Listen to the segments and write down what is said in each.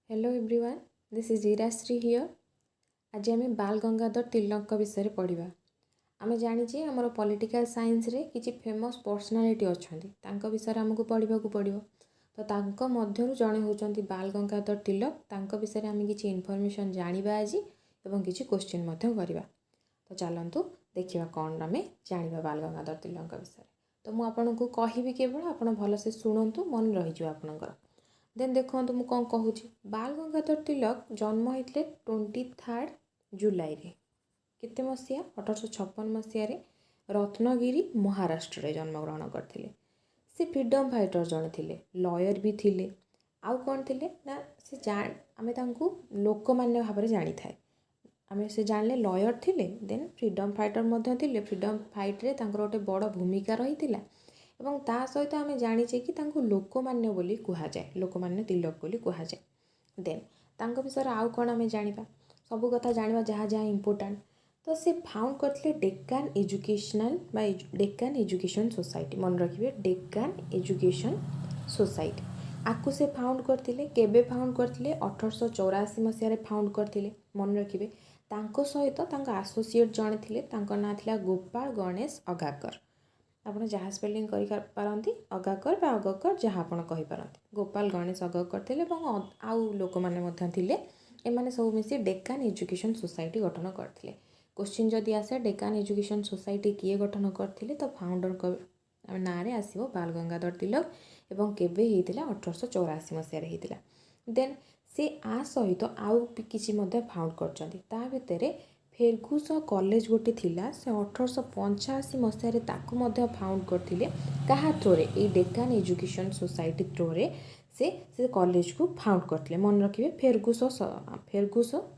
Hello everyone, this is Irashree here. आज आम बाल गंगाधर तिलक विषय पढ़ा। आम जाचे आमर पॉलिटिकल साइंस रे किसी फेमस पर्सनालिटी अच्छा विषय आमको पढ़ा पड़ो। तो तांको मध्यरु जड़े होचंती बाल गंगाधर तिलक। तांको विषय आम किसी इनफॉरमेशन जानिबा आज एवं किसी क्वेश्चन मध्य करवा। तो चलतु देखा कौन आम जानिबा बाल गंगाधर तिलक विषय। तो मुझे आपको कहबी केवल आप भलसे शुणु, मन रही आपणकर। देन देखो मुझे कौन कहूँ। बाल गंगाधर तिलक जन्म होते 23 जुलाई रे केते मसीहा 1856 मसीह रत्नगिरी महाराष्ट्र रे जन्मग्रहण करते। से फ्रीडम फाइटर जड़े थे, लॉयर भी थिले। आउ कौन थे ना से आमे तांकु लोकमान्य भाव में जानी थाए। आमे से जानले लॉयर थिले, देन फ्रीडम फाइटर मध्य थिले। फ्रीडम फाइट रे तांकर गोटे बड़ भूमिका रही थिला। एवं ता सहित आम जाचे कि लोकमान्य बोली कहुए, लोकमान्य तिलक बोली कहुए। देन तांको विषय आउ कौन आम जाना, सबू कथा जाना जहाँ जहाँ इम्पोर्टाट। तो से फाउंड करते Deccan educational Deccan education society. मन रखिए डेक्कन एजुकेशन सोसाइटी आपको से फाउंड करते। केबे फाउंड करते? 1884 मसीह फाउंड करते। मन रखिए तांको सहित आसोसिएट जड़े थे, ना थिला गोपाल गणेश अगाकर। आपड़ जहाँ स्पेलिंग करती अगाकर बा अगकर जहाँ आप कहींपारती। गोपाल गणेश अगकर थे आउ लोक मैंने एमाने सब मिसी डेक्कन एजुकेशन सोसाइटी गठन करते। क्वेश्चन जदि आसे डेक्कन एजुकेशन सोसाइटी किए गठन करते, तो फाउंडर ना रे आसो बाल गंगाधर तिलक। एवं केबे होता 1884 मसीह होता। देन से आ सहित आउ किसी फाउंड कर फेरगुस कॉलेज गोटे थिला। से 1885 मसीह फाउंड करते। क्या थ्रोरे? ये डेक्कन एजुकेशन सोसाइटी थ्रोरे से कॉलेज को फाउंड करते। मन रखिए फेरगुस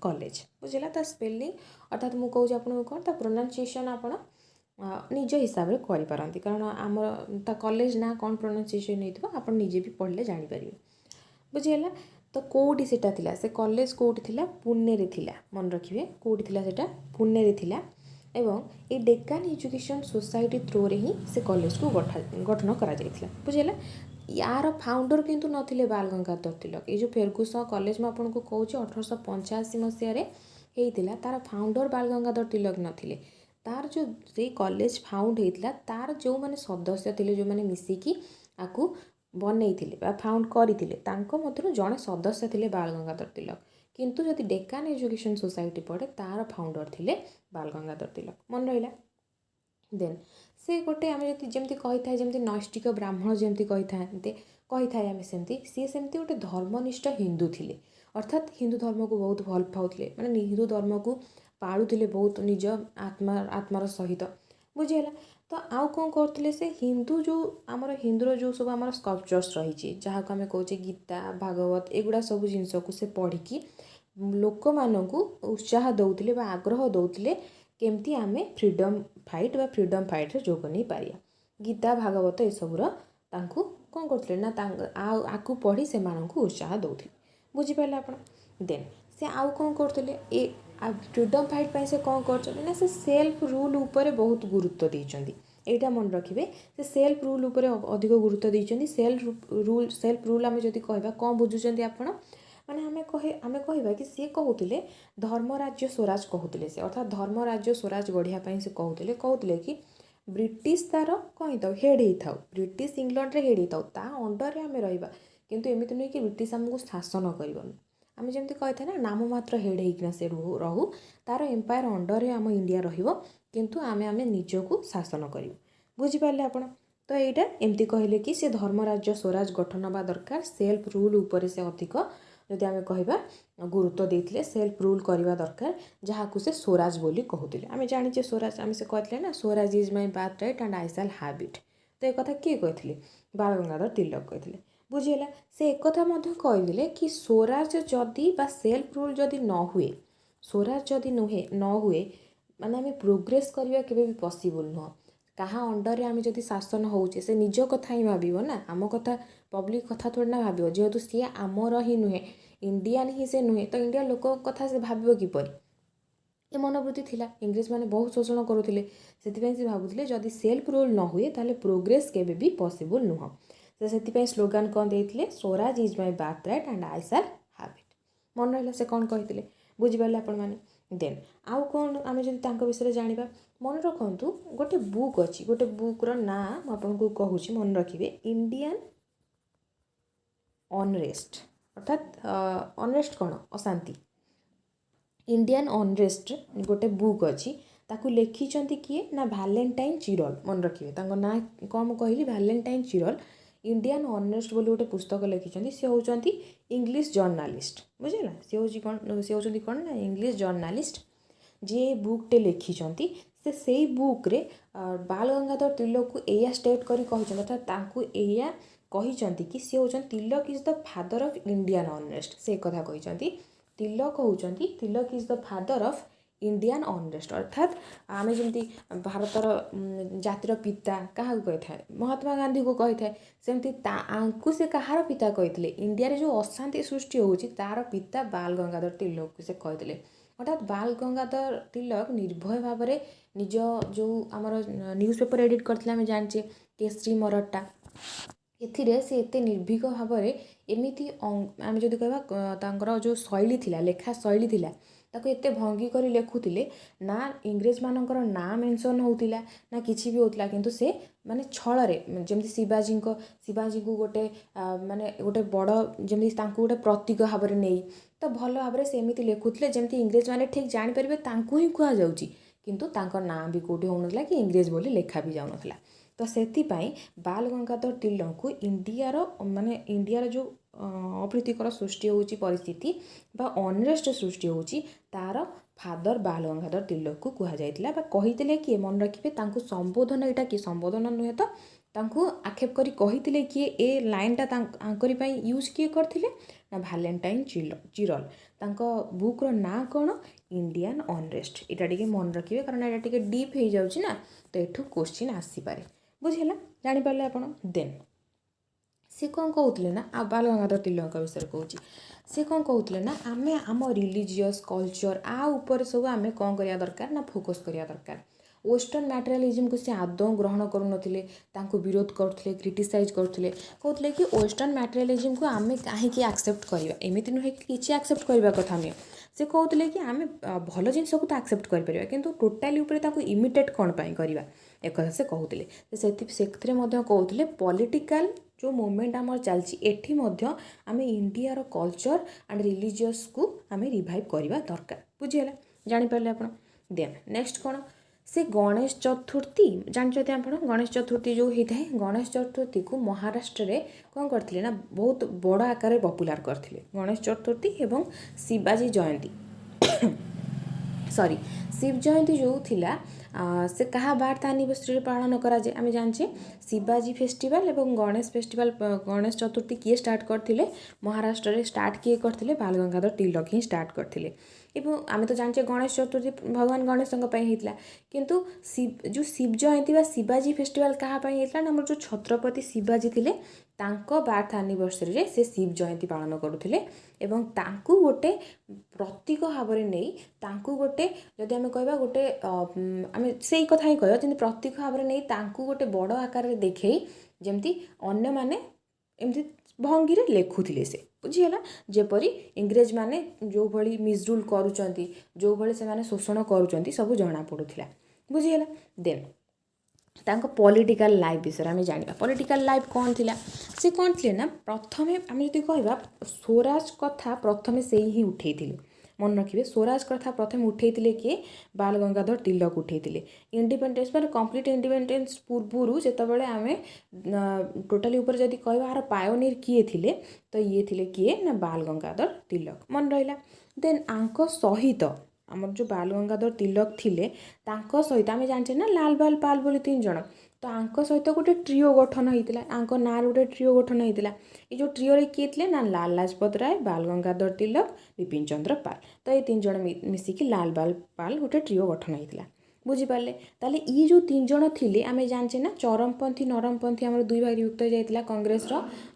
कॉलेज बुझेगा। ता स्पेलिंग अर्थात मुझे कहूँ आपको कौन ता प्रोनाउंसिएशन आप निज हिसाब से करें, कारण आम ता कॉलेज ना कौन प्रोनाउंसिएशन होता आप निजे भी पढ़ले जानीपर बुझीगला। तो कौटी से से कॉलेज कौटी थिला? पुणे रे थिला। मन रखिए कौटी थिला सेटा? पुणे रे थिला। एवं ये डेक्कन एजुकेशन सोसाइटी थ्रोरे ही से कॉलेज को गठन करा बुझेगा। यार फाउंडर किंतु नथिले बाल गंगाधर तिलक। ये जो फेरगुस कॉलेज में आपको कहूँ 1885 मसीह होता, तार फाउंडर बाल गंगाधर तिलक नथिले। तार जो से कॉलेज फाउंड होता तार जो मैंने सदस्य थे, जो मैंने मिसिकी आपको बनई फाउंड करते, जड़े सदस्य थे बाल गंगाधर तिलक। किंतु जदि डेक्कन एजुकेशन सोसाइटी पढ़े तार फाउंडर थे बाल गंगाधर तिलक। मन रहा। देन से गोटे आम जमी कही था जमी नैष्टिक ब्राह्मण जमी कही थाए आम सेमती सी सेमती गोटे धर्मनिष्ठ हिंदू थे। अर्थात हिंदू धर्म को बहुत भल पाते, मैंने हिंदू धर्म को पालुले बहुत निज आत्मार सहित बुझीगला। तो आउ कौन करते से हिंदू जो आमर हिंदूर जो सब आम स्कल्पचर्स रही जहाँ को आम कहे गीता भागवत एगुड़ा सब जिनस को से पढ़ी लोक मानू उत्साह दौले आग्रह दौले केमती आम फ्रीडम फाइट बा फ्रीडम फाइट रे जोग नहीं पारिया। गीता भागवत ये सबूर कौन करते ना आकु पढ़ी से उत्साह दौले बुझीपारे आप। देन से आउ कौन करते ए फ्रीडम फाइट पाई से कौन कर से सेल्फ रूल उपर बहुत गुरुत्व देइचंदी। एटा मन रखिए से सेल्फ रूल उपर अधिक गुरुत्व देइचंदी। सेल्फ रूल आम जदि कहबा कौन बुझुचंदी आपण माने आमे कहबा कि सी कहूले धर्म राज्य स्वराज कहूले से, अर्थात धर्म राज्य स्वराज गढ़िया से कहूले कि ब्रिटिश तार कहीं था हेड होता ब्रिटिश इंग्लैंड रे हेड होता ता अंडर आम रहा। किंतु एमती नुहे कि ब्रिटिश आमको शासन कर आम जमी कही ना नाम मात्र हेड होना से रहू तार एम्पायर अंडर आम इंडिया किंतु आमे निजको शासन करूँ बुझीपारे आप। तो यहाँ एमती कहले कि से धर्म राज्य स्वराज गठन हवा दरकार। सेल्फ रूल उपर से अधिक जदि आम कहबा गुरुत्व देते सेल्फ रूल करवा दरकार, जहाँ को से स्वराज बोली कहते। आम जाचे स्वराज आम से कहते ना Swaraj is my birth right and I shall have it. तो एक किए कहते? बाल गंगाधर तिलक कहते बुझीगला। से एक कहले कि स्वराज जदि बा सेल्फ रूल जदि न हुए, स्वराज जदि न हुए माने आम प्रोग्रेस करवा केबे भी पॉसिबल नुह। कहाँ अंडर आम जदि शासन होचे से निज कथा ही भाव ना, आम कथा पब्लिक कथा थोड़ी ना भाव, जेहेतु सी आमर ही नुहे इंडियान ही से नुहे तो इंडिया लोक कथा से भाव किपर। ये मनोवृत्ति थिला। इंग्रेज मैंने बहुत शोषण करुले से भावुले जदि सेल्फ रूल न हुए ताले प्रोग्रेस केबे भी पॉसिबल नुह। से स्लोगान कौन देते? Swaraj is my birth right and I shall have it. मन रहा से कौन कहते बुझिपारे आपण मैंने देन आउ कौन आम जब तांको विषय जाना मन रखु गोटे बुक अच्छी गोटे बुक्र ना आपको कहूँ मन रखिए इंडियन अनरेस्ट अर्थात अनरेस्ट कौन अशांति इंडियन अनरेस्ट गोटे बुक अच्छी ताकू लिखिं किए ना भैलेंटाइन चिरल मन रखिए ना कौन कहली भैलेंटाइन चिरल इंडियन अनरेस्ट बोली गोटे पुस्तक लिखिं सी होती इंग्लिश जर्नालीस्ट बुझेगा सी हूँ कौन सी होती कौन ना इंग्लिश जर्नालीस्ट जी बुकटे लिखिं से बुक रे बाल गंगाधर तिलक को या स्टेट करी अर्थात या कहते कि सी होती Tilak is the father of Indian unrest से कथा कहते तिलक होती Tilak is the father of Indian unrest अर्थात आम जमी भारतर जातिर पिता क्या कही था महात्मा गांधी को कही था सेमती से कहार पिता कही इंडिया रे जो अशांति सृष्टि होची तार पिता बाल गंगाधर तिलक को से कही अर्थात बाल गंगाधर तिलक निर्भय भाव में निज जो आमर न्यूज़ पेपर एडिट करते आम जाने केसरी मरट्टा एथिरे से एते निर्भीक भाव में एमती आम जदि कहवा जो शैली थिला लेखा शैली थिला ताको एते भंगी करी लेखुतिले ना इंग्रेज मानकर ना मेंशन होतिला ना किछि भी होतिला किंतु से माने छळरे जेमति शिवाजी को गोटे माने गोटे बड़ जेमति तांको गोटे प्रतीक भाव में नहीं तो भल भाव में सेमति लेखुतिले जेमति इंग्रेज माने ठीक जानि परिबे तांको ही कुआ जाउची किंतु तांको ना भी कोठी होनथला कि इंग्रेज बोली लेखा भी जाउनथला तो सेथिपाई बाल गंगाधर तिलक को इंडियार माने इंडियार जो अप्रीतिकर सृष्टि होची परिस्थिति बा अनरेस्ट सृष्टि होची तार फादर बाल गंगाधर तिलक को कहा जाइतिला बा कहितिले कि मन रखिबे तांको संबोधन एटा कि संबोधन नुहे तो तांको आक्षेप करी कहितिले कि ए लाइनटा तांकरी पई यूज किए करथिले ना भैलेंटाइन चिरल तांको बुक्र ना कौन इंडियन अनरेस्ट एटा टिके मन रखिबे कारण एटा टिके डीप हो जाउची ना तो एठू क्वेश्चन आसी पारे बुझिला जानि पारले आपण देन सी कौन कहते ना आ बाल गंगाधर तिलक विषय कहूँ सी कौन कहते ना आम आम रिलीजियस कल्चर आ उपर सब आम कौन करिया दरकार ना फोकस करिया दरकार वेस्टर्न मटेरियलिज्म को सी आदौ ग्रहण करुनथिले तांको विरोध करथिले क्रिटिसाइज करथिले कहथिले कि वेस्टर्न मटेरियलिज्म को आम कहीं एक्सेप्ट करवा एमती नुहे कि किसी एक्सेप्ट करवा कथा नुहे से कहते कि आम भल जिनस को तो एक्सेप्ट करें कि टोटाली उपर इमिटेट कौन पाई करवा एक कथा से कहते से कहते पॉलिटिकल जो मूवमेंट आम चलती एठी आम इंडियार कल्चर एंड रिलीजियस को आम रिवाइव करवा दरकार बुझीगला जानीपारे आप देन नेक्स्ट कौन से गणेश चतुर्थी जानते आप गणेश चतुर्थी जो होता है गणेश चतुर्थी को महाराष्ट्र में कौन करते ना बहुत बड़ आकार पपुलार करते गणेश चतुर्थी एवं शिवाजी जयंती सॉरी शिव जयंती जो थिला से कहा बार्थ एनिवर्सरी पालन करा जाए आम जाने शिवाजी फेस्टिवल एवं गणेश फेस्टिवल गणेश चतुर्थी किए स्टार्ट करते महाराष्ट्र में स्टार्ट किए करते बाल गंगाधर तिलक ही स्टार्ट करते एवं आम तो जाने गणेश चतुर्थी भगवान गणेश होता किंतु जो शिव जयंती व शिवाजी फेस्टिवल कहाँपाई होता ना जो छत्रपति शिवाजी थे तांको बार्थ एनिवर्सरी रे से शिव जयंती पालन करुले एवं तांकु गोटे प्रतीक भाव में नहीं तांकु गोटे जदि आम कहवा गोटे आम से कथा ही कह प्रतीक भाव में नहीं तांकु गोटे बड़ आकार देखे जमती अन्य माने एमती भंगी रे लेखुले से बुझीगला जेपरी इंग्रेज माने जो भली मिसरूल करुचंती जो भली से माने शोषण करुचंती सब जना पड़ुथिला बुझीगला देन तांको पॉलिटिकल लाइफ विषय आम जाना पॉलिटिकल लाइफ कौन थिला से कौन थे ना प्रथम आम जब कह स्वराज कथा प्रथम से ही उठे मन रखिए स्वराज कथा प्रथम उठे किए बाल गंगाधर तिलक उठे इंडिपेंडेंस पर कंप्लीट इंडिपेंडेंस पूर्व जितेबाला आम टोटाली ऊपर जदि कह यार पायोनियर किए थिले तो ये थिले किए ना बाल गंगाधर तिलक मन रहा देन आंक सहित आमर जो बाल गंगाधर तिलक थिले तांको सहित आम जाने ना लाल बाल पाल बोली 3 जन तो आंक सहित गोटे ट्रिओ गठन होता आंक ना गोटे ट्रिओ गठन होता ये जो ट्रिओ रे किए थे ना लाल लाजपत राय बाल गंगाधर तिलक विपिन चंद्र पाल तो ये 3 जन मिसिकी लाल बाल पाल गोटे ट्रिओ गठन होता बुझीपारे ताले ये जो 3 जन थिले आम जाने ना चरमपंथी नरमपंथी आम 2 भाग युक्त जाइतिला कांग्रेस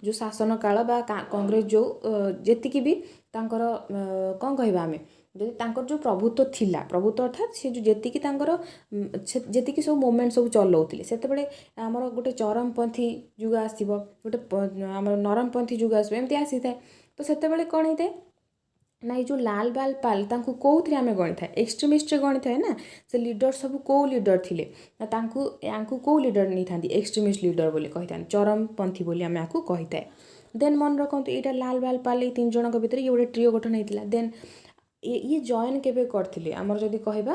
जो शासन काल बा कांग्रेस जो जेतिकी भी तांकर कौन कहबा आमे जदि तांकर जो प्रभुत्व थिला प्रभुत्व अर्थात से जो जेतिकी तांकर जेतिकी सब मूवमेंट सब चलाउथिले सेतेबेले आमर गोटे चरमपंथी जुग आसीबो गोटे आमर नरमपंथी जुग आसीबो एमती आसी थाए तो सेतेबेले कौन होता है ना ये जो लाल बाल पाल तांकु कोउथरे आमे गणि थाए एक्सट्रीमिस्ट गणि थाए ना से लीडर सब को लीडर थिले ना तांकु यांकु को लीडर नहीं थांदी एक्सट्रीमिस्ट लीडर बोली कहि थान चरमपंथी बोली आमे आकु कहि थाए। देन मन रखंतु एटा लाल बाल पाल ए तीन जनक भितर ये गोटे ट्रिओ गठन हेतिला। देन ये जॉइन केबे करथिले आमर जदि कहबा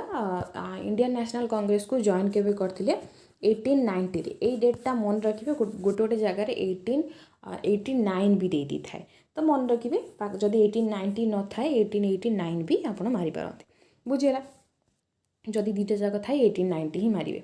इंडियन नेशनल कांग्रेस को जॉइन केबे करथिले 1890 रे। ए डेटटा मन रखिबे गोटे गोटे जगह रे 1889 भी दे दी थाए तो मन रखिए जदि 1890 न थाए 1889 भी आपण मारि पारते बुझेला जदि दुईटा जगह थाए 1890 ही मारिबे।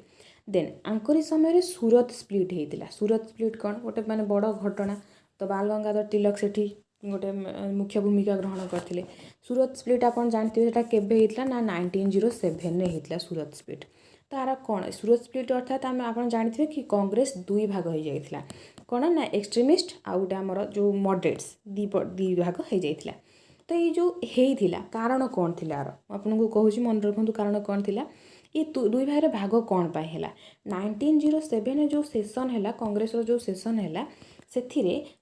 देन आंकरी समय सूरत स्प्लिट होता सूरत स्प्लिट कौन गोटे माने बड़ घटना तो बाल गंगाधर तिलक सेठी गोटे मुख्य भूमिका ग्रहण करते। सूरत स्प्लिट आप जानते हैं केबे होता ना 1907 में होता सूरत स्प्लिट। तार कौन सूरत स्प्लिट अर्थात आम आप जानते कि कांग्रेस दुई भाग हो जाता कौन ना एक्सट्रीमिस्ट आ गोटे आमर जो मॉडरेट्स दी भाग हो जाता। तो ये जो होता कारण कौन थी आर आपको कहूँ मन रखु कारण कौन थी ये दुई भाई भाग कौन पाई है 1907 जो सेसन है कांग्रेस जो सेसन है से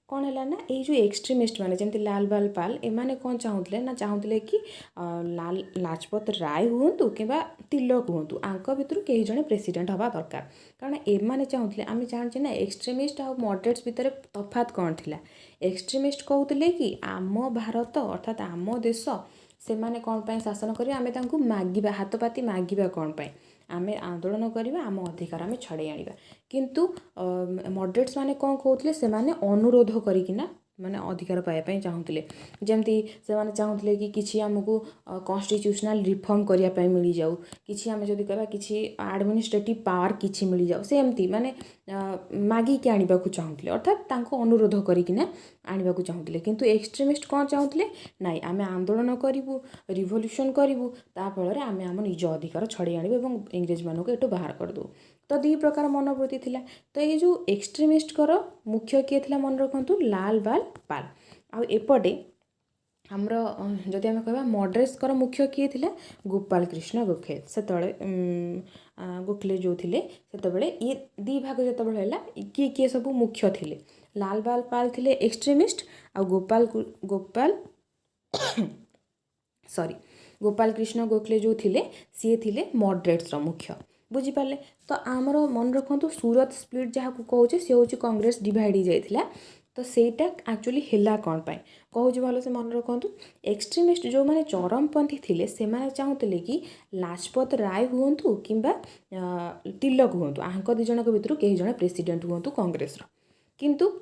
कौन है ना ये जो एक्सट्रीमिस्ट माने जमती लाल बाल पाल एमाने कौन चाहूले ना चाहूले कि लाल लाजपत राय हूँ कि तिलक हूँ आंक भितर कई जड़े प्रेसिडेंट हवा दरकार कारण एमाने चाहूले आम जाने ना एक्सट्रीमिस्ट आ मॉडरेट्स भितर तफात कौन थी। एक्सट्रीमिस्ट कहते कि आम भारत अर्थात आम देश से माने कौन पाई शासन करें आमे तांकु मागिबा हाथ पाती मागिबा कौन पाई आमे आंदोलन करवा आम अधिकार आमे छड़े आनिबा। किंतु मॉडरेट्स माने कौन कहते से माने अनुरोध करिकिना माने अधिकार पाइबा चाहूले जमती से माने चाहूले कि किछि हमकु कॉन्स्टिट्यूशनल रिफॉर्म करिया पाई मिली जाऊ किछि आमे जदि कहबा किछि एडमिनिस्ट्रेटिव पावर किछि मिली जाऊ से एमती माने मागी के आनिबा को चाहूले अर्थात तांको अनुरोध करिकिना आनिबा को चाहूले। किंतु एक्सट्रीमिस्ट कौन चाहूले नाई आमे आंदोलन करिवु रिवोल्यूशन करिवु ता फଳରେ आमे आम निज अधिकार छड़े आनिबु एवं इंग्रेज मानको एटू बाहर कर दो। तो दी प्रकार मनोवृत्ति थिला। तो ये जो एक्सट्रीमिस्ट कर मुख्य किए थिला मन रखंतु लाल बाल पाल आ एपटे आमर जदि आम कह मॉडरेट्स कर मुख्य किए थिला गोपाल कृष्ण गोखले से गोखले जो थिले सेतबेले ये दी भाग जेतबेले हैला किए किए सब मुख्य थिले लाल बाल पाल थिले एक्सट्रीमिस्ट आ गोपाल सॉरी गोपाल कृष्ण गोखले जो थिले सी थिले मॉडरेट्स मुख्य बुझीपारे। तो आमर मन रखु सूरत स्प्लिट जहाँ को कहे सी हूँ कांग्रेस डिवाइड हो जाता तो सेटा एक्चुअली है कौन पाई कहूँ भल से मन रखु एक्सट्रीमिस्ट जो मैंने चरमपंथी थे से चाहूले कि लाजपत राय हूँ कि तिलक हूँ आंक दी जन भितर कई जन प्रेसिडेंट हूँ कांग्रेस किंतु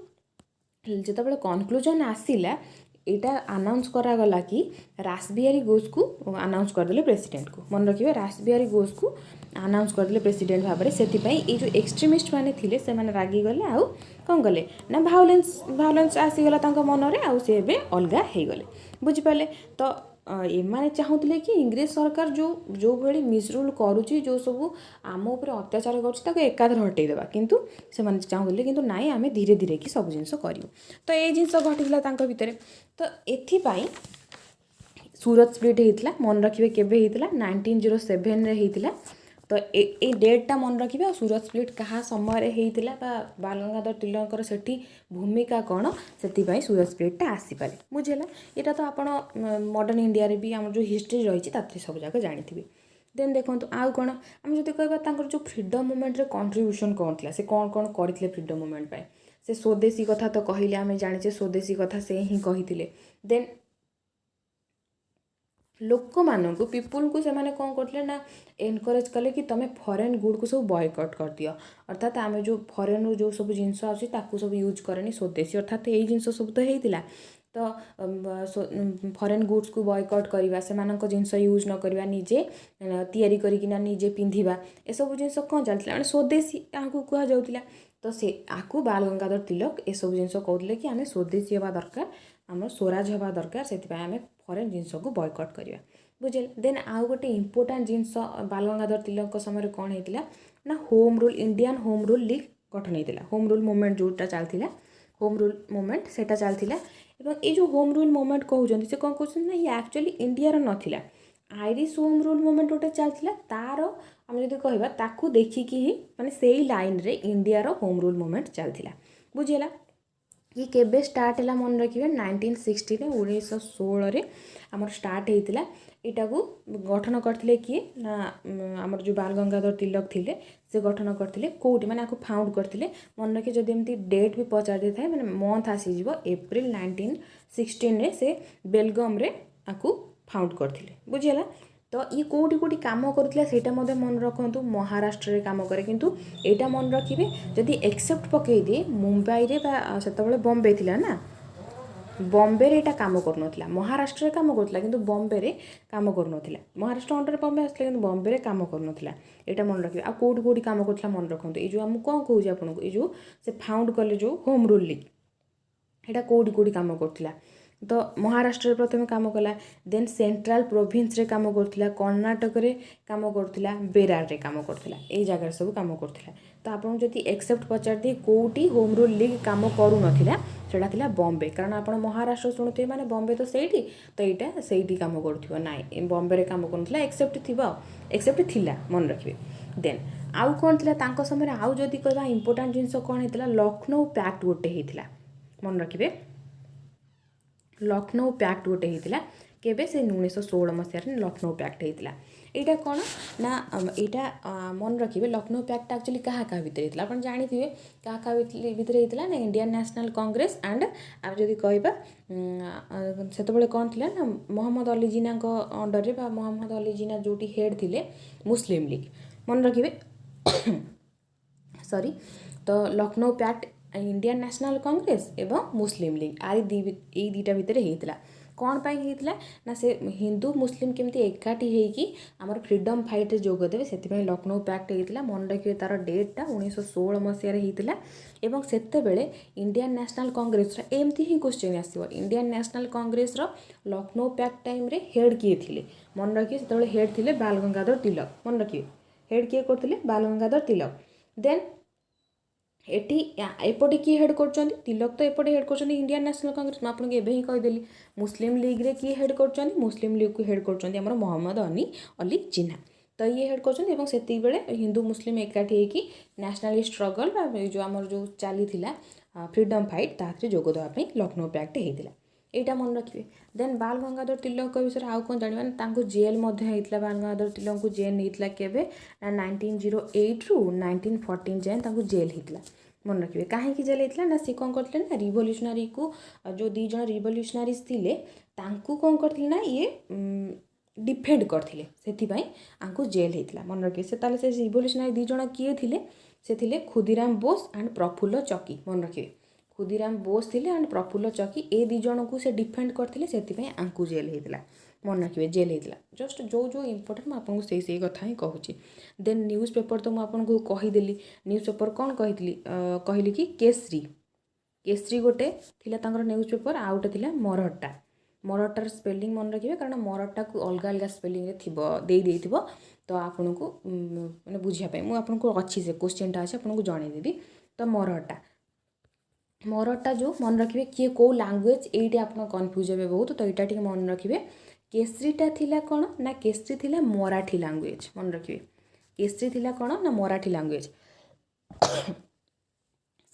जितेबाला कनक्लूजन आसला एटा अनाउंस करागला कि रासबिहारी घोष को अनाउंस करदे प्रेसिडेंट को मन रखिए रासबिहारी घोष को अनाउंस करदे प्रेसिडेंट भाव में से ये जो एक्सट्रीमिस्ट माने थिले से माने रागी गले आउ कौन गले ना भायोलेंस आसीगला मन में आउ से अलगा हो गले बुझीपारे। तो एमाने चाहूले कि इंग्रेज सरकार जो भाई मिसरूल करुच्ची जो सब आम उपर अत्याचार कर एकाधर हटेदेवा किंतु से चाहूले कि नाई आम धीरे धीरे कि सब जिनस करूँ। तो ये जिनस घटीला भितर तो एथिपाई सूरत स्प्लिट होता मन रखिए केबे होता 1907 रे होता। तो ए डेटा मन रखिए और सूरत स्प्लिट क्या समय होता बाल गंगाधर तिलकर सेठी भूमिका कौन से सूरत स्प्लिटा आसीपारे बुझेगा। यहाँ तो आप मॉडर्न इंडिया रे भी आम जो हिस्ट्री रही सब जगह जानी। देन देखो आउ कौन आम जो कहता जो फ्रीडम मूवमेंट रे कंट्रीब्यूशन कौन थी से कौन कौन करते फ्रीडम मूवमेंट पाए से स्वदेशी कथा तो कहले आम जाने स्वदेशी कथा से ही कही। देन लोक मानू पीपुल को से माने कौन करते ना एनकरेज कले कि तुम्हें फॉरेन गुड को सब बॉयकट कर दियो अर्थात आम जो फॉरेन जो सब जिनस आसी सब यूज करनी स्वदेशी अर्थात यही जिनस सब तो होता तो फॉरेन गुड्स को बॉयकट करवा से जिनस यूज न करवा निजे तैयारी करना निजे पिंधिबा ए सब जिनस कौन चलता मैंने स्वदेशी आपको कहुला। तो से आपको बाल गंगाधर तिलक ए सब जिनस कहते कि आम स्वदेशी हवा दरकार आम स्वराज हवा दरकार से आम फॉरेन जिनस को बॉयकट करवा बुझे। देन आउ गोटे इंपोर्टाट जिनस बाल गंगाधर तिलक समय कौन होता ना home rule Indian home rule league गठन होता होम रूल मूवमेंट जोटा चलता होम रूल मूवमेंट सेटा चलता एवं ये जो होम रूल मूवमेंट कहते से कौन कहते ना ये एक्चुअली इंडिया नाला आयरिश होम रूल मूवमेंट गोटे चलता तार आम जो कहवा ताकू देखिकी ही माने से लाइन रे इंडिया रो होम रूल मूवमेंट चलता बुझेगा। ये केबे स्टार्ट है मन रखिए 1916 1916 आमर स्टार्ट होता यहाँ को गठन करते किए ना आमर जो बाल गंगाधर तिलक थे से गठन करते कौटी मैंने आपको फाउंड करते मन रखिए जब एमती डेट भी पचार दे था मैंने मंथ आसीज एप्रिल 1916 से बेलगम रे आपको फाउंड करते बुझीगला। तो ये कौटी कौटी कम करूला मन रखु महाराष्ट्र काम करे किंतु एटा मन रखिए जदि एक्सेप्ट पकई दिए मुंबई रे से बॉम्बे थिला ना बॉम्बे रे एटा काम करूनथिला महाराष्ट्र काम करूला किंतु बॉम्बे रे काम करूनथिला महाराष्ट्र अंडर बॉम्बे आसला किंतु बॉम्बे रे काम करूनथिला एटा मन रखिए आ कौटी कौटी काम करूला मन रखु ये जो हम कौन कहूँ आपको ये जो से फाउंड कले जो होम रूल लीग एटा कौटी कौटी काम करूला तो महाराष्ट्र प्रथम काम कला देन सेंट्रल प्रोविंस रे काम करूला कर्णाटक रे काम करूला बेरार रे काम करूला ए जगह सब काम करूला। तो आपन जदि एक्सेप्ट पचार दिए कोटी होम रूल लीग काम करू नथिला सेटा थिला बॉम्बे कारण आपन महाराष्ट्र सुनते माने बॉम्बे तो सेठी तो एटा सेठी काम करूथिबो नाइ बॉम्बे रे काम करूथिला एक्सेप्ट थिबो एक्सेप्ट थिला मन रखिबे। देन आउ कोन थिला तांको समय आउ जदि कहबा इंपोर्टेंट जिंस कोन हेतिला लखनऊ पैक्ट गोटे हेतिला मन रखिबे लखनऊ पैक्ट गोटे होता केबे से 1916 मसीह लखनऊ पैक्ट होता यहाँ कौन ना यहाँ मन रखिए लखनऊ पैक्ट एक्चुअली क्या क्या भितर होता आप जानते क्या भितर होता ना इंडियन नेशनल कांग्रेस एंड आप जदि कहबा से कौन थी ना मोहम्मद अली जिना अंडर बा मोहम्मद अली जिना जो हेड थे मुस्लिम लीग मन रखिए सॉरी। तो Lucknow pact Indian national congress एवं मुस्लिम लीग आरी दीटा भितर होता कौन पाई होता ना से हिंदू मुस्लिम केमती एकाठी होगी आमर फ्रीडम फाइट रे जोगदेवे से लखनऊ पैक्ट होता मन रखिए तार डेटा 1916 मसीह होता एवं सेतेबेले इंडियन नेशनल कांग्रेस एमती ही क्वेश्चन आसो Indian national congress Lucknow pact time रे हेड किए थे मन रखिए से हेड थे बाल गंगाधर तिलक मन रखिए हेड किए करते बाल गंगाधर तिलक। देन एटी एपटे किए हेड कर तिलक तो एपटे हेड कर इंडियन नेशनल कांग्रेस मुझे आपको एवं ही कहीदेली मुस्लिम लीग रे किए हेड कर मुस्लिम लीग को हेड कर मोहम्मद अली जिन्ना तो ये हेड कर से बेले हिंदू मुस्लिम एकाठी होगी नेशनल स्ट्रगल जो आमर जो चली फ्रीडम फाइट ताकि जोग देवाई लखनऊ पैक्ट होता यहाँ मन रखिए। देन बाल गंगाधर तिलक विषय आउ कौन जानवा जेल बाल गंगाधर तिलक को जेल नहीं केवे ना 1908 रु 1914 जाए जेल होता मन रखिए कहीं जेल होता ना सी कौन करते ना रिवोल्यूशनरी को जो दी जन रिवोल्यूशनरीज थे कौन करते ना ये डिफेंड करते से जेल होता मन रखिए से रिवोल्यूशनरी दी जन किए थे से खुदीराम बोस एंड प्रफुल्ल चकी मन रखिए खुदीराम बोस थे एंड प्रफुल्ल चकी ए दी जन को से डिफेंड करते से जेल होता मन रखिए जेल होता जस्ट जो जो इम्पोर्टेंट मुझे से कथा ही कहूँ। देन न्यूज़ पेपर तो मुझे कहीदेली न्यूज़ पेपर कौन कहली कि केसरी केसरी गोटे थिला न्यूज़ पेपर आउ गोटे थिला मरहट्टा मरहट्टार स्पेलिंग मन रखिए कारण मरहट्टा को अलग अलग स्पेलिंग दे तो आपन को मैंने बुझापी मुझे अच्छी से क्वेश्चनटा अच्छे आपको जनईदेवी। तो मरहट्टा जो मन रखिए किए कौ लैंग्वेज ये आप कन्फ्यूज हे बहुत तो यहाँ मन रखिए केसरीटा थिला कौन ना केसरी थिला मराठी लैंग्वेज मन रखिए केसरी थिला कौन ना मराठी लैंग्वेज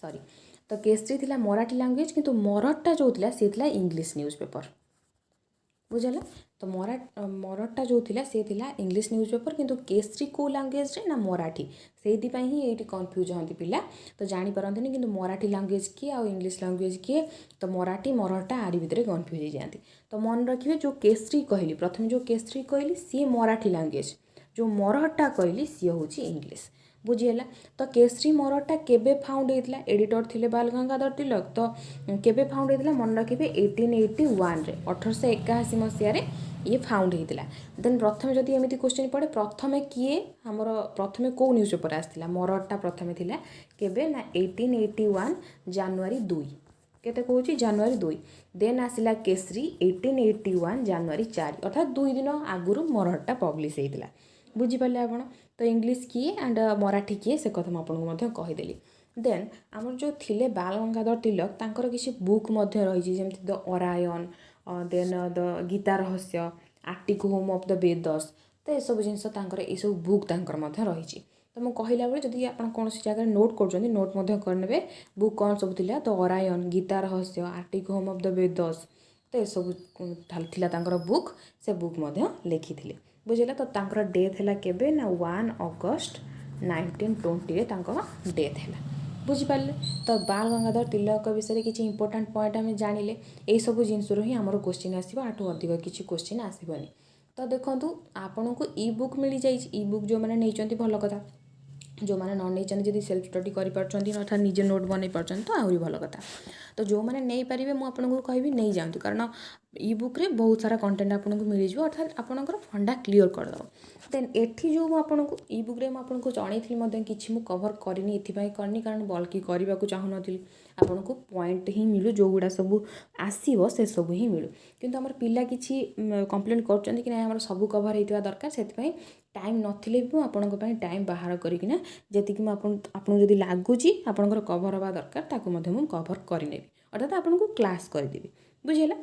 सॉरी तो केसरी थिला मराठी लैंग्वेज किंतु मरहट्टा जो थिला से थिला इंग्लिश न्यूज़ पेपर बुझला। तो मरहट्टा जो थिला से थिला इंग्लिश न्यूज़ पेपर किंतु केसरी को लैंग्वेज रे ना मराठी से ही ये कन्फ्यूज होती पिला तो जानीपारती कि मराठी लैंग्वेज किए आ इंग्लिश लैंग्वेज किए तो मराठी मरहट्टा आरी भितर कन्फ्यूज हो जाती। तो मन रखिए जो केसरी कहली प्रथम जो केसरी कहली सी मराठी लैंग्वेज जो मरहट्टा कहली सी हूँ इंग्लिश बुझीगला। तो केसरी मरहट्टा केबे फाउंड होता एडिटर थे बाल गंगाधर तिलक तो केबे फाउंड होता मन रखिए 1881 रे 1881 मसीह ये फाउंड होता। देन प्रथम जदि एमती क्वेश्चन पड़े प्रथम किए आमर प्रथम कौ न्यूज़ पेपर आसाला मरहट्टा प्रथम थिला केबे ना 1881 जनवरी 2 केते कहूँ जनवरी 2 देन आसला केसरी 1881 जनवरी 4 अर्थात 2 दिन आगुरी मरहट्टा पब्लिश होता बुझीपारे आप। तो इंग्लिश किए एंड मराठी किए से कथा मुझे कहीदेली। देन आमर जो थिले बाल गंगाधर तिलक तांकर किसी बुक रही जमी द अरायन देन द गीता रहस्य Arctic home of the Vedas तो यह सब जिनस सब बुक रही तो ମୁଁ କହିଲା ବେଳେ ଯଦି ଆପଣ କୌଣସି ଜାଗାରେ ନୋଟ୍ କରୁଛନ୍ତି ନୋଟ୍ ମଧ୍ୟ କରିନେବେ। ବୁକ୍ କ'ଣ ସବୁ ଥିଲା, ଦ ଅରାୟନ୍, ଗୀତା ରହସ୍ୟ, ଆର୍ଟିକ୍ ହୋମ୍ ଅଫ୍ ଦ ବେଦସ୍, ତ ଏସବୁ ଥିଲା ତାଙ୍କର ବୁକ୍। ସେ ବୁକ୍ ମଧ୍ୟ ଲେଖିଥିଲେ, ବୁଝିଲା। ତ ତାଙ୍କର ଡେଥ୍ ହେଲା କେବେ ନା 1 ଅଗଷ୍ଟ 1920ରେ ତାଙ୍କ ଡେଥ୍ ହେଲା, ବୁଝିପାରିଲେ। ତ ବାଳ ଗଙ୍ଗାଧର ତିଲକ ବିଷୟରେ କିଛି ଇମ୍ପୋର୍ଟାଣ୍ଟ ପଏଣ୍ଟ ଆମେ ଜାଣିଲେ। ଏଇସବୁ ଜିନିଷରୁ ହିଁ ଆମର କ୍ୱେଶ୍ଚିନ୍ ଆସିବ, ଆଠୁ ଅଧିକ କିଛି କ୍ୱେଶ୍ଚିନ୍ ଆସିବନି। ତ ଦେଖନ୍ତୁ ଆପଣଙ୍କୁ ଇ ବୁକ୍ ମିଳିଯାଇଛି। ଇ ବୁକ୍ ଯେଉଁମାନେ ନେଇଛନ୍ତି ଭଲ କଥା, ଯେଉଁମାନେ ନ ନେଇଛନ୍ତି ଯଦି ସେଲ୍ଫ ଷ୍ଟଡ଼ି କରିପାରୁଛନ୍ତି ଅର୍ଥାତ୍ ନିଜେ ନୋଟ୍ ବନେଇ ପାରୁଛନ୍ତି ତ ଆହୁରି ଭଲ କଥା। ତ ଯେଉଁମାନେ ନେଇପାରିବେ ମୁଁ ଆପଣଙ୍କୁ କହିବି ନେଇଯାଆନ୍ତୁ, କାରଣ ଇ ବୁକ୍ରେ ବହୁତ ସାରା କଣ୍ଟେଣ୍ଟ ଆପଣଙ୍କୁ ମିଳିଯିବ, ଅର୍ଥାତ୍ ଆପଣଙ୍କର ଫଣ୍ଡା କ୍ଲିଅର୍ କରିଦେବ। ଦେନ୍ ଏଠି ଯେଉଁ ମୁଁ ଆପଣଙ୍କୁ ଇ ବୁକ୍ରେ ମୁଁ ଆପଣଙ୍କୁ ଜଣେଇଥିଲି ମଧ୍ୟ କିଛି ମୁଁ କଭର୍ କରିନି, ଏଥିପାଇଁ କରିନି କାରଣ ବଲ୍କି କରିବାକୁ ଚାହୁଁନଥିଲି। ଆପଣଙ୍କୁ ପଏଣ୍ଟ ହିଁ ମିଳୁ, ଯେଉଁଗୁଡ଼ା ସବୁ ଆସିବ ସେସବୁ ହିଁ ମିଳୁ। କିନ୍ତୁ ଆମର ପିଲା କିଛି କମ୍ପ୍ଲେନ୍ କରୁଛନ୍ତି କି ନାହିଁ ଆମର ସବୁ କଭର୍ ହେଇଥିବା ଦରକାର, ସେଥିପାଇଁ ଟାଇମ୍ ନଥିଲେ ବି ମୁଁ ଆପଣଙ୍କ ପାଇଁ ଟାଇମ୍ ବାହାର କରିକିନା ଯେତିକି ମୁଁ ଆପଣଙ୍କୁ ଯଦି ଲାଗୁଛି ଆପଣଙ୍କର କଭର୍ ହେବା ଦରକାର ତାକୁ ମଧ୍ୟ ମୁଁ କଭର୍ କରିନେବି, ଅର୍ଥାତ୍ ଆପଣଙ୍କୁ କ୍ଲାସ୍ କରିଦେବି, ବୁଝିହେଲା।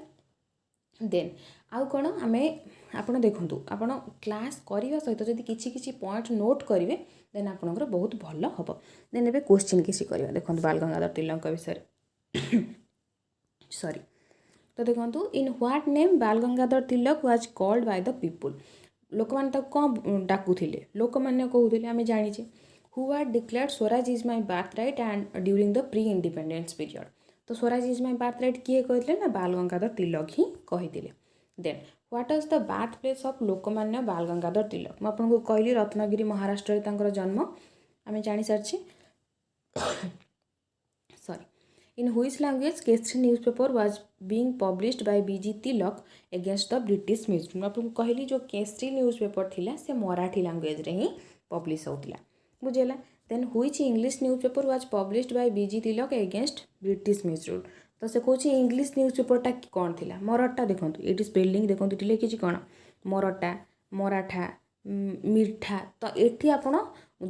ଦେନ୍ ଆଉ କ'ଣ ଆମେ ଆପଣ ଦେଖନ୍ତୁ, ଆପଣ କ୍ଲାସ୍ କରିବା ସହିତ ଯଦି କିଛି କିଛି ପଏଣ୍ଟ ନୋଟ୍ କରିବେ ଦେନ୍ ଆପଣଙ୍କର ବହୁତ ଭଲ ହେବ। ଦେନ୍ ଏବେ କ୍ୱେଶ୍ଚିନ୍ କିଛି କରିବା। ଦେଖନ୍ତୁ ବାଳ ଗଙ୍ଗାଧର ତିଲକଙ୍କ ବିଷୟରେ ସରି। ତ ଦେଖନ୍ତୁ, in what name Bal Gangadhar Tilak was called by the people. ଲୋକମାନେ ତାକୁ କ'ଣ ଡାକୁଥିଲେ, ଲୋକମାନେ କହୁଥିଲେ ଆମେ ଜାଣିଛେ। Who had declared swaraj is my birthright and during the pre independence period. ତ swaraj is my birthright କିଏ କହିଥିଲେ ନା ବାଳ ଗଙ୍ଗାଧର ତିଲକ ହିଁ କହିଥିଲେ। Then what is the birthplace of Lokmanya Bal Gangadhar Tilak. ମୁଁ ଆପଣଙ୍କୁ କହିଲି ରତ୍ନଗିରି ମହାରାଷ୍ଟ୍ରରେ ତାଙ୍କର ଜନ୍ମ, ଆମେ ଜାଣିସାରିଛେ। ସରି। In which language Keshri newspaper was being published by B.G. Tilak against the British Museum। ମୁଁ ଆପଣଙ୍କୁ କହିଲି ଯେଉଁ କେଶରୀ ନ୍ୟୁଜ୍ପେପର ଥିଲା ସେ ମରାଠୀ ଲାଙ୍ଗୁଏଜ୍ରେ ହିଁ ପବ୍ଲିଶ ହେଉଥିଲା, ବୁଝିହେଲା। Then which English newspaper was published by B.G. Tilak against British misrule. ତ ସେ କହୁଛି ଇଂଲିଶ ନ୍ୟୁଜ୍ପେପରଟା କ'ଣ ଥିଲା, ମରଠା। ଦେଖନ୍ତୁ ଏଇଠି ସ୍ପେଲିଂ ଦେଖନ୍ତୁ, ଏଠି ଲେଖିଛି କ'ଣ ମରଠା, ମରାଠା, ମିଠା। ତ ଏଠି ଆପଣ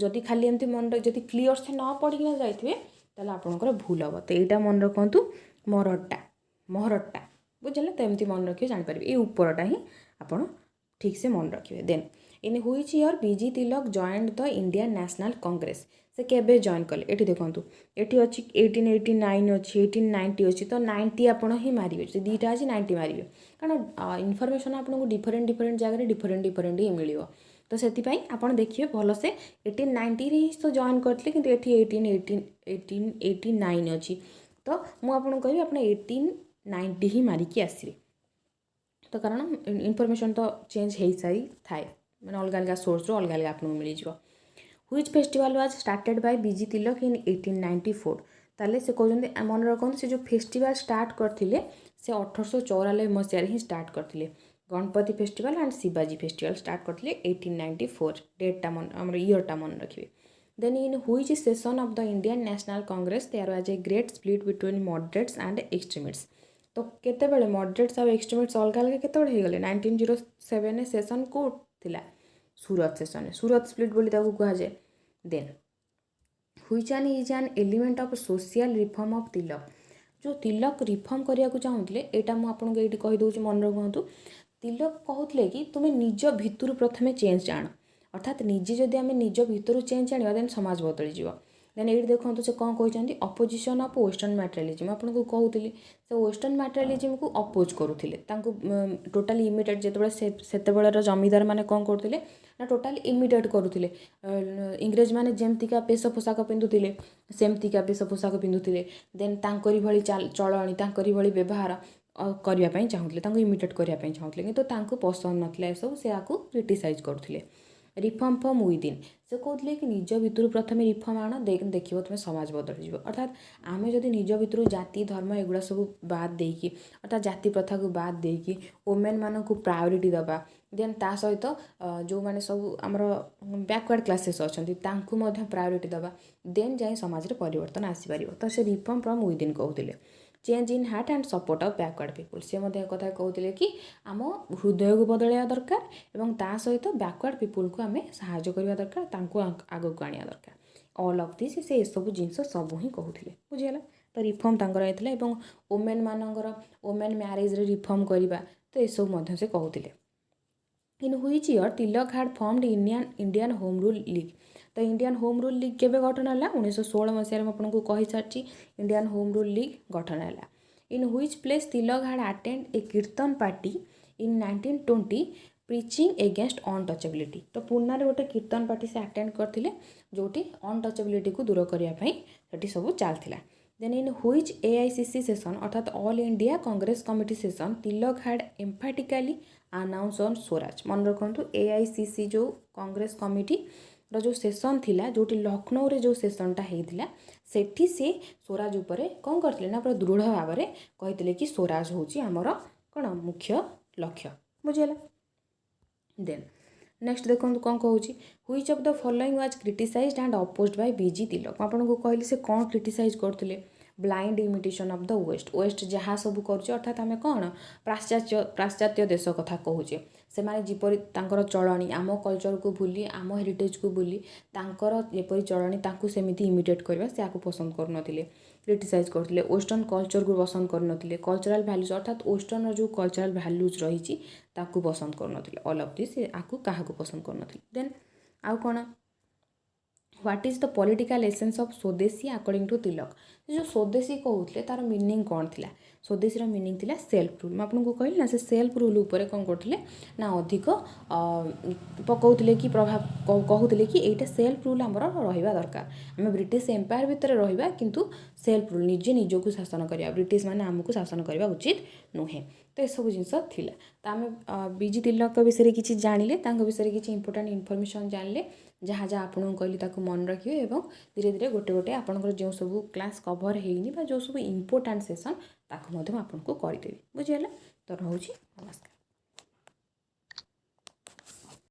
ଯଦି ଖାଲି ଏମିତି ମନରେ ଯଦି କ୍ଲିଅର୍ ସେ ନ ପଢ଼ିକିନା ଯାଇଥିବେ ତାହେଲେ ଆପଣଙ୍କର ଭୁଲ ହେବ। ତ ଏଇଟା ମନେ ରଖନ୍ତୁ ମରଠା, ମରଠା, ବୁଝିଲେ। ତ ଏମିତି ମନେ ରଖିବେ ଜାଣିପାରିବେ, ଏଇ ଉପରଟା ହିଁ ଆପଣ ଠିକ୍ସେ ମନେ ରଖିବେ। Then in which year B.G. Tilak joined the Indian National Congress. ସେ କେବେ ଜଏନ୍ କଲେ, ଏଠି ଦେଖନ୍ତୁ ଏଠି ଅଛି 1889 ଅଛି, 1890 ଅଛି। ତ 90 ଆପଣ ହିଁ ମାରିବେ, ଯଦି ଦୁଇଟା ଅଛି 90 ମାରିବେ, କାରଣ ଇନଫର୍ମେସନ୍ ଆପଣଙ୍କୁ ଡିଫରେଣ୍ଟ ଜାଗାରେ ଡିଫରେଣ୍ଟ ହିଁ ମିଳିବ। ତ ସେଥିପାଇଁ ଆପଣ ଦେଖିବେ ଭଲସେ 1890ରେ ହିଁ ତ ଜଏନ୍ କରିଥିଲେ, କିନ୍ତୁ ଏଠି 1889 ଅଛି। ତ ମୁଁ ଆପଣଙ୍କୁ କହିବି ଆପଣ 1890 ହିଁ ମାରିକି ଆସିବେ। ତ କାରଣ ଇନଫର୍ମେସନ୍ ତ ଚେଞ୍ଜ ହେଇସାରିଥାଏ, ମାନେ ଅଲଗା ଅଲଗା ସୋର୍ସରୁ ଅଲଗା ଅଲଗା ଆପଣଙ୍କୁ ମିଳିଯିବ। Which festival was started Bai B.G. Tilak in 1894। ତାହେଲେ ସେ କହୁଛନ୍ତି ମନେ ରଖନ୍ତୁ ସେ ଯେଉଁ ଫେଷ୍ଟିଭାଲ୍ ଷ୍ଟାର୍ଟ କରିଥିଲେ ସେ 1894 ମସିହାରେ ହିଁ ଷ୍ଟାର୍ଟ କରିଥିଲେ। ଗଣପତି ଫେଷ୍ଟିଭାଲ୍ ଆଣ୍ଡ ଶିବାଜୀ ଫେଷ୍ଟିଭାଲ୍ ଷ୍ଟାର୍ଟ କରିଥିଲେ 1894। ଡେଟ୍ଟା ଆମର ଇୟର୍ଟା ମନେ ରଖିବେ। Then in which session of the Indian National Congress there was a great split between moderates and extremists. ତ କେତେବେଳେ ମଡରେଟ୍ସ ଆଉ ଏକ୍ସଟ୍ରିମିଟ୍ସ ଅଲଗା ଅଲଗା କେତେବେଳେ ହେଇଗଲେ, 1907 ସେସନ୍ କେଉଁ ଥିଲା, ସୁରତ ସେସନ୍ରେ, ସୁରତ ସ୍ପ୍ଲିଟ୍ ବୋଲି ତାକୁ କୁହାଯାଏ। ଦେନ୍ ହ୍ୱିଚ୍ ଆନ୍ is an element of social reform of Tilak. ଯେଉଁ ତିଲକ ରିଫର୍ମ କରିବାକୁ ଚାହୁଁଥିଲେ, ଏଇଟା ମୁଁ ଆପଣଙ୍କୁ ଏଇଠି କହିଦେଉଛି ମନେ ରଖନ୍ତୁ। ତିଲକ କହୁଥିଲେ କି ତୁମେ ନିଜ ଭିତରୁ ପ୍ରଥମେ ଚେଞ୍ଜ ଆଣ, ଅର୍ଥାତ୍ ନିଜେ ଯଦି ଆମେ ନିଜ ଭିତରୁ ଚେଞ୍ଜ ଆଣିବା ଦେନ୍ ସମାଜ ବଦଳିଯିବ। ଦେନ୍ ଏଇଠି ଦେଖନ୍ତୁ ସେ କ'ଣ କହିଛନ୍ତି, ଅପୋଜିସନ୍ ଅଫ୍ ୱେଷ୍ଟର୍ଣ୍ଣ ମ୍ୟାଟେରିଆଲିଜିମ୍। ଆପଣଙ୍କୁ କହୁଥିଲି ସେ ୱେଷ୍ଟର୍ଣ୍ଣ ମ୍ୟାଟେରିଆଲିଜିମ୍କୁ ଅପୋଜ୍ କରୁଥିଲେ, ତାଙ୍କୁ ଟୋଟାଲି ଇମିଟେଟ୍। ଯେତେବେଳେ ସେତେବେଳର ଜମିଦାରମାନେ କ'ଣ କରୁଥିଲେ ନା ଟୋଟାଲି ଇମିଟେଟ୍ କରୁଥିଲେ। ଇଂରେଜମାନେ ଯେମିତିକା ବେଶ ପୋଷାକ ପିନ୍ଧୁଥିଲେ ସେମିତିକା ବେଶ ପୋଷାକ ପିନ୍ଧୁଥିଲେ। ଦେନ୍ ତାଙ୍କରି ଭଳି ଚଳଣି, ତାଙ୍କରି ଭଳି ବ୍ୟବହାର କରିବା ପାଇଁ ଚାହୁଁଥିଲେ, ତାଙ୍କୁ ଇମିଟେଟ୍ କରିବା ପାଇଁ ଚାହୁଁଥିଲେ, କିନ୍ତୁ ତାଙ୍କୁ ପସନ୍ଦ ନଥିଲା ଏସବୁ, ସେ ଆକୁ କ୍ରିଟିସାଇଜ୍ କରୁଥିଲେ। ରିଫର୍ମ ଫ୍ରମ୍ ୱିଦିନ୍, ସେ କହୁଥିଲେ କି ନିଜ ଭିତରୁ ପ୍ରଥମେ ରିଫର୍ମ ଆଣ, ଦେଖିବ ତୁମେ ସମାଜ ବଦଳିଯିବ। ଅର୍ଥାତ୍ ଆମେ ଯଦି ନିଜ ଭିତରୁ ଜାତି ଧର୍ମ ଏଗୁଡ଼ା ସବୁ ବାଦ୍ ଦେଇକି, ଅର୍ଥାତ୍ ଜାତି ପ୍ରଥାକୁ ବାଦ୍ ଦେଇକି ଓମେନ୍ମାନଙ୍କୁ ପ୍ରାୟୋରିଟି ଦେବା, ଦେନ୍ ତା ସହିତ ଯେଉଁମାନେ ସବୁ ଆମର ବ୍ୟାକୱାର୍ଡ଼ କ୍ଲାସେସ୍ ଅଛନ୍ତି ତାଙ୍କୁ ମଧ୍ୟ ପ୍ରାୟୋରିଟି ଦେବା, ଦେନ୍ ଯାଇ ସମାଜରେ ପରିବର୍ତ୍ତନ ଆସିପାରିବ। ତ ସେ ରିଫର୍ମ ଫ୍ରମ୍ ୱିଦିନ୍ କହୁଥିଲେ। Change in heart and support of backward people, ସେ ମଧ୍ୟ କଥା କହୁଥିଲେ କି ଆମ ହୃଦୟକୁ ବଦଳାଇବା ଦରକାର ଏବଂ ତା ସହିତ ବ୍ୟାକୱାର୍ଡ଼ ପିପୁଲ୍କୁ ଆମେ ସାହାଯ୍ୟ କରିବା ଦରକାର, ତାଙ୍କୁ ଆଗକୁ ଆଣିବା ଦରକାର। ଅଲ୍ ଅଫ୍ ଦିସ୍ ସେ ଏସବୁ ଜିନିଷ ସବୁ ହିଁ କହୁଥିଲେ, ବୁଝିଗଲା। ତ ରିଫର୍ମ ତାଙ୍କର ହେଇଥିଲା ଏବଂ ଓମେନ୍ ମ୍ୟାରେଜ୍ରେ ରିଫର୍ମ କରିବା, ତ ଏସବୁ ମଧ୍ୟ ସେ କହୁଥିଲେ। इन हुईच ईयर तिलक हाड formed Indian home rule league. तो इंडियन होम रूल लीग केबे गठन है 1916 मसीह आपको कही सारी इंडियन होम रूल लीग गठन है। इन हुईच प्लेस तिलक हाड अटेंड ए कीर्तन पार्टी इन 1920 प्रिचिंग एगेंस्ट अनटचेबिलिटी। तो पुणे गोटे कीर्तन पार्टी से अटेंड करते जोटी अनटचेबिलिटी को दूर करने सब चलता। Then in which AICC session अर्थात all India Congress committee session Tilak had emphatically announce on Swaraj. मन रखु AICC जो कांग्रेस कमिटी जो सेशन थिला जोटी लखनऊ रे जो सेशनटा होता सेठी से स्वराज उपरे कौन करते ना पूरा दृढ़ भाव में कहते कि स्वराज हूँ आमर कौन मुख्य लक्ष्य बुझेगा। देन नेक्स्ट देखो कौन कहूँ which of the following was criticized and opposed by BG Tilak. आपको कहली से कौन क्रिटिसाइज करते blind imitation of the west जहाँ सब कर अर्थात आम कौन पाश्चात्य देश कथा कहूचे से जीपरी चलनी आम कल्चर को भूली आम हेरिटेज को भूली जेपरी चलनी सेमती इमिटेट करवा से पसंद करुनथिले क्रिटिसाइज करते वेस्टर्न कल्चर को पसंद करुनथिले कल्चरल वैल्यूज अर्थात वेस्टर्न जो कल्चरल वैल्यूज रही पसंद करुनथिले ऑल ऑफ दिस क्या पसंद करुनथिले। देन आउ कौन what is the political essence of स्वदेशी अकॉर्डिंग टू तिलक। जो स्वदेशी कहते तार मीनिंग कौन थी स्वदेशी मीनिंग थी सेल्फ रूल। आपको कहली ना से सेल्फ रूल उपर कौन करते ना अधिक पकाउले कि प्रभाव कहते कि एटा सेल्फ रूल आमर रहा दरकार आम ब्रिटिश एम्पायर भितर रहा किंतु सेल्फ रूल निजे निजक शासन करा ब्रिटिश माने आमको शासन करने उचित नुहे। तो यह सब जिनस थिला तो आम BG तिलक विषय किसी जानिले विषय किसी इंपोर्टेंट इनफॉरमेशन जानले जहाँ जहाँ आपको कहली ताकू मन रखिए और धीरे धीरे गोटे गोटे आपंकर जो सब क्लास कभर होनी जो सब इंपोर्टाट सेसन ताकू आपको करदेवी बुझीगला। तो रोचे नमस्कार।